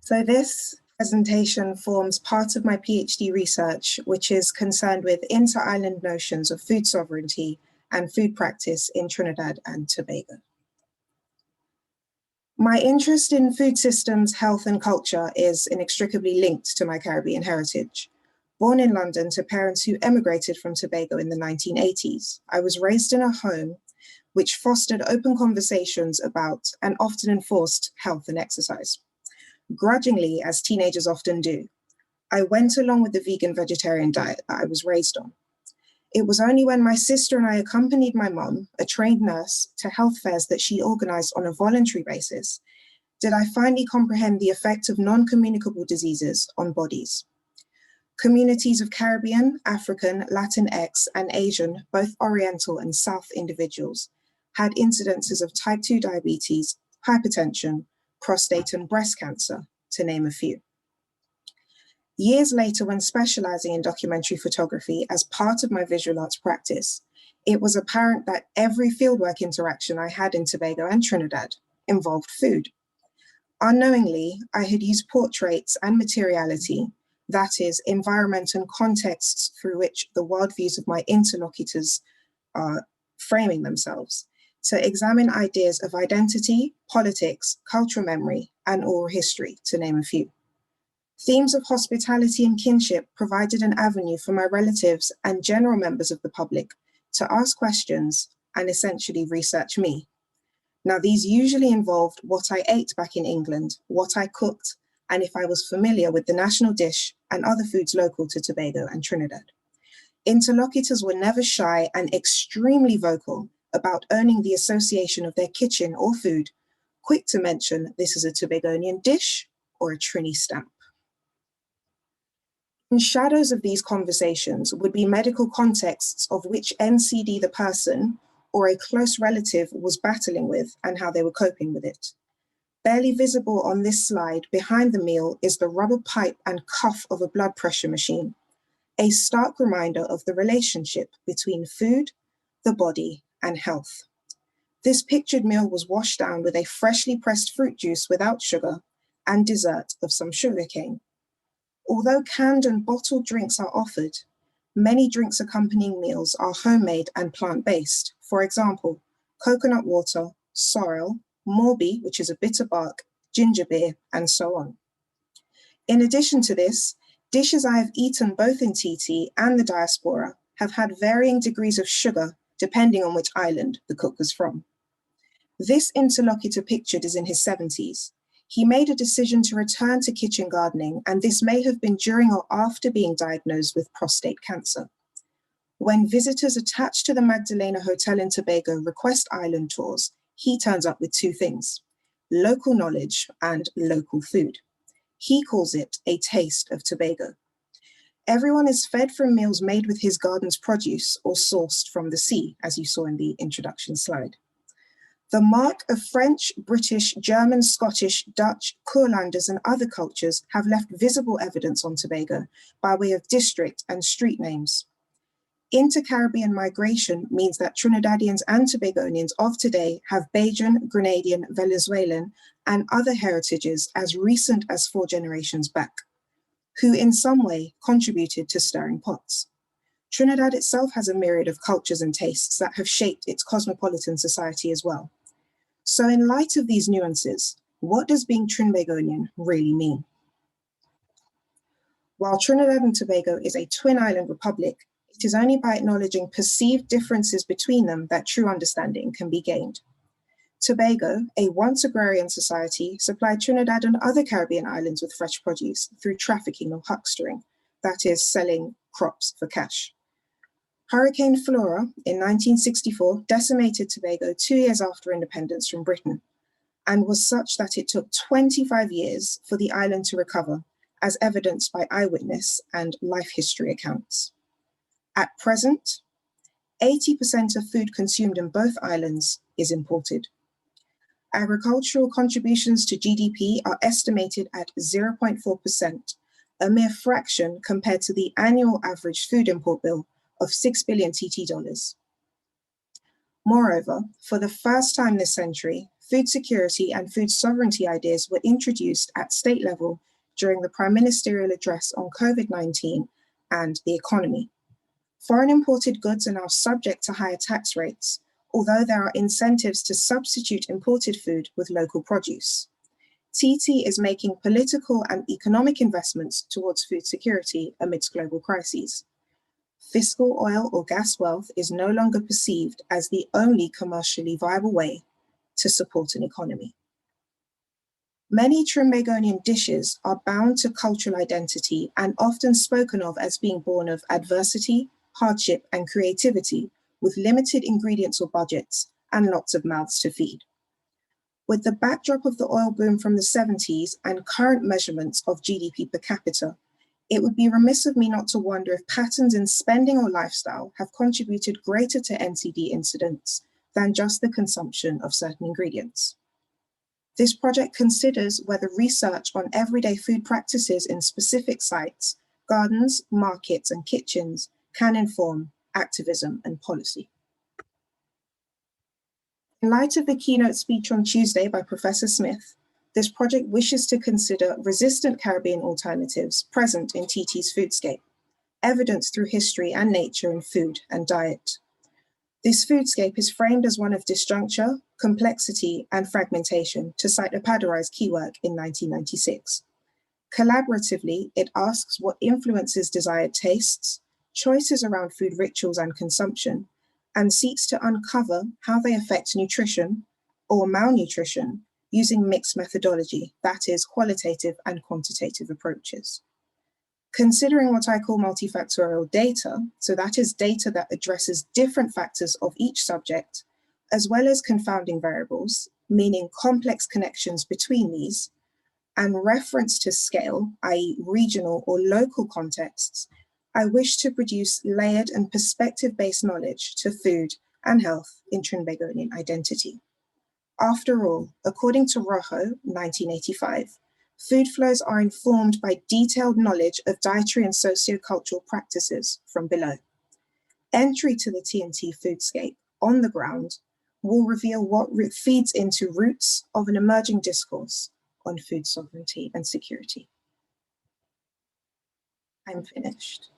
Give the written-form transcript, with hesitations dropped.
So this presentation forms part of my PhD research, which is concerned with inter-island notions of food sovereignty and food practice in Trinidad and Tobago. My interest in food systems, health, and culture is inextricably linked to my Caribbean heritage. Born in London to parents who emigrated from Tobago in the 1980s, I was raised in a home which fostered open conversations about and often enforced health and exercise. Grudgingly, as teenagers often do, I went along with the vegan-vegetarian diet that I was raised on. It was only when my sister and I accompanied my mum, a trained nurse, to health fairs that she organized on a voluntary basis, did I finally comprehend the effect of non-communicable diseases on bodies. Communities of Caribbean, African, Latinx, and Asian, both Oriental and South individuals, had incidences of type 2 diabetes, hypertension, prostate and breast cancer, to name a few. Years later, when specializing in documentary photography as part of my visual arts practice, it was apparent that every fieldwork interaction I had in Tobago and Trinidad involved food. Unknowingly, I had used portraits and materiality, that is, environment and contexts through which the worldviews of my interlocutors are framing themselves, to examine ideas of identity, politics, cultural memory, and oral history, to name a few. Themes of hospitality and kinship provided an avenue for my relatives and general members of the public to ask questions and essentially research me. Now, these usually involved what I ate back in England, what I cooked, and if I was familiar with the national dish and other foods local to Tobago and Trinidad. Interlocutors were never shy and extremely vocal about earning the association of their kitchen or food, quick to mention this is a Tobagonian dish or a Trini stamp. In shadows of these conversations would be medical contexts of which NCD the person or a close relative was battling with and how they were coping with it. Barely visible on this slide behind the meal is the rubber pipe and cuff of a blood pressure machine, a stark reminder of the relationship between food, the body, and health. This pictured meal was washed down with a freshly pressed fruit juice without sugar and dessert of some sugarcane. Although canned and bottled drinks are offered, many drinks accompanying meals are homemade and plant-based. For example, coconut water, sorrel, morbi, which is a bitter bark, ginger beer, and so on. In addition to this, dishes I have eaten both in TT and the diaspora have had varying degrees of sugar depending on which island the cook was from. This interlocutor pictured is in his 70s. He made a decision to return to kitchen gardening, and this may have been during or after being diagnosed with prostate cancer. When visitors attached to the Magdalena Hotel in Tobago request island tours, he turns up with two things: local knowledge and local food. He calls it a taste of Tobago. Everyone is fed from meals made with his garden's produce or sourced from the sea, as you saw in the introduction slide. The mark of French, British, German, Scottish, Dutch, Courlanders, and other cultures have left visible evidence on Tobago by way of district and street names. Inter-Caribbean migration means that Trinidadians and Tobagonians of today have Bajan, Grenadian, Venezuelan, and other heritages as recent as 4 generations back, who in some way contributed to stirring pots. Trinidad itself has a myriad of cultures and tastes that have shaped its cosmopolitan society as well. So in light of these nuances, what does being Trinbagonian really mean? While Trinidad and Tobago is a twin island republic, it is only by acknowledging perceived differences between them that true understanding can be gained. Tobago, a once agrarian society, supplied Trinidad and other Caribbean islands with fresh produce through trafficking or huckstering, that is, selling crops for cash. Hurricane Flora in 1964 decimated Tobago 2 years after independence from Britain, and was such that it took 25 years for the island to recover, as evidenced by eyewitness and life history accounts. At present, 80% of food consumed in both islands is imported. Agricultural contributions to GDP are estimated at 0.4%, a mere fraction compared to the annual average food import bill of 6 billion TT dollars. Moreover, for the first time this century, food security and food sovereignty ideas were introduced at state level during the Prime Ministerial address on COVID-19 and the economy. Foreign imported goods are now subject to higher tax rates, although there are incentives to substitute imported food with local produce. TT is making political and economic investments towards food security amidst global crises. Fiscal oil or gas wealth is no longer perceived as the only commercially viable way to support an economy. Many Trimbegonian dishes are bound to cultural identity and often spoken of as being born of adversity, hardship, and creativity, with limited ingredients or budgets and lots of mouths to feed. With the backdrop of the oil boom from the 70s and current measurements of GDP per capita, it would be remiss of me not to wonder if patterns in spending or lifestyle have contributed greater to NCD incidents than just the consumption of certain ingredients. This project considers whether research on everyday food practices in specific sites, gardens, markets, and kitchens can inform activism and policy. In light of the keynote speech on Tuesday by Professor Smith, this project wishes to consider resistant Caribbean alternatives present in TT's foodscape, evidenced through history and nature in food and diet. This foodscape is framed as one of disjuncture, complexity, and fragmentation, to cite Apadurai's key work in 1996. Collaboratively, it asks what influences desired tastes, choices around food rituals and consumption, and seeks to uncover how they affect nutrition or malnutrition using mixed methodology, that is, qualitative and quantitative approaches. Considering what I call multifactorial data, so that is data that addresses different factors of each subject, as well as confounding variables, meaning complex connections between these, and reference to scale, i.e. regional or local contexts, I wish to produce layered and perspective-based knowledge to food and health in Trinbagonian identity. After all, according to Rojo, 1985, food flows are informed by detailed knowledge of dietary and sociocultural practices from below. Entry to the TNT foodscape on the ground will reveal what feeds into roots of an emerging discourse on food sovereignty and security. I'm finished.